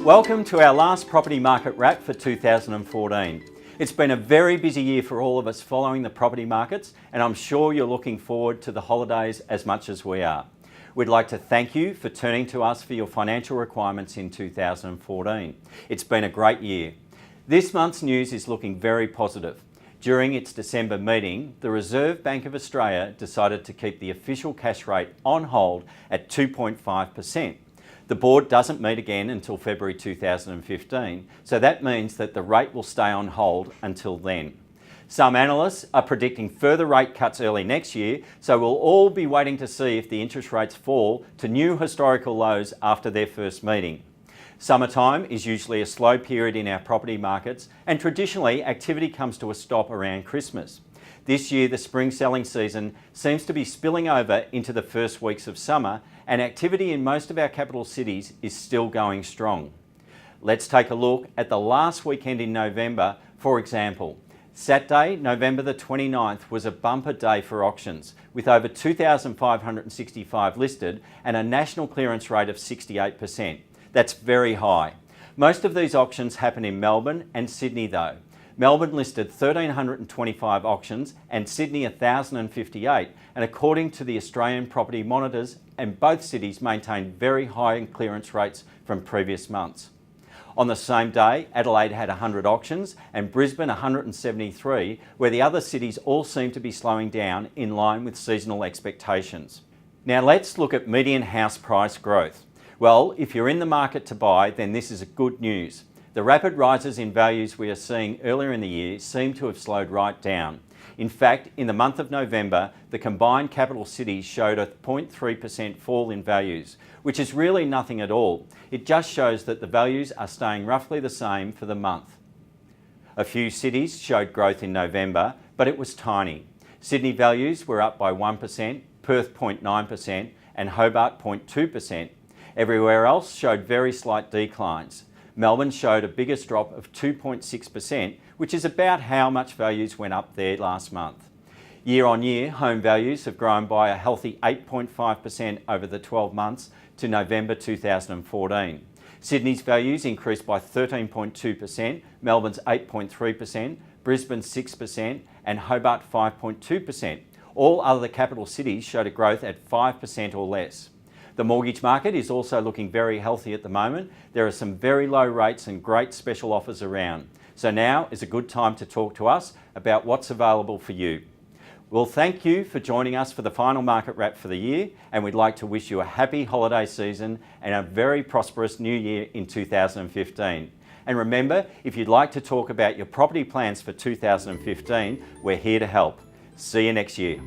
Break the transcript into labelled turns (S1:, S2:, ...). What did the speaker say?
S1: Welcome to our last property market wrap for 2014. It's been a very busy year for all of us following the property markets, and I'm sure you're looking forward to the holidays as much as we are. We'd like to thank you for turning to us for your financial requirements in 2014. It's been a great year. This month's news is looking very positive. During its December meeting, the Reserve Bank of Australia decided to keep the official cash rate on hold at 2.5%. The board doesn't meet again until February 2015, so that means that the rate will stay on hold until then. Some analysts are predicting further rate cuts early next year, so we'll all be waiting to see if the interest rates fall to new historical lows after their first meeting. Summertime is usually a slow period in our property markets, and traditionally activity comes to a stop around Christmas. This year the spring selling season seems to be spilling over into the first weeks of summer, and activity in most of our capital cities is still going strong. Let's take a look at the last weekend in November, for example. Saturday, November the 29th, was a bumper day for auctions, with over 2,565 listed and a national clearance rate of 68%. That's very high. Most of these auctions happen in Melbourne and Sydney though. Melbourne listed 1,325 auctions and Sydney 1,058, and according to the Australian Property Monitors, and both cities maintained very high clearance rates from previous months. On the same day, Adelaide had 100 auctions and Brisbane 173, where the other cities all seem to be slowing down in line with seasonal expectations. Now let's look at median house price growth. Well, if you're in the market to buy, then this is good news. The rapid rises in values we are seeing earlier in the year seem to have slowed right down. In fact, in the month of November, the combined capital cities showed a 0.3% fall in values, which is really nothing at all. It just shows that the values are staying roughly the same for the month. A few cities showed growth in November, but it was tiny. Sydney values were up by 1%, Perth 0.9%, and Hobart 0.2%. Everywhere else showed very slight declines. Melbourne showed a biggest drop of 2.6%, which is about how much values went up there last month. Year on year, home values have grown by a healthy 8.5% over the 12 months to November 2014. Sydney's values increased by 13.2%, Melbourne's 8.3%, Brisbane 6%, and Hobart 5.2%. All other capital cities showed a growth at 5% or less. The mortgage market is also looking very healthy at the moment. There are some very low rates and great special offers around. So now is a good time to talk to us about what's available for you. Well, thank you for joining us for the final market wrap for the year, and we'd like to wish you a happy holiday season and a very prosperous new year in 2015. And remember, if you'd like to talk about your property plans for 2015, we're here to help. See you next year.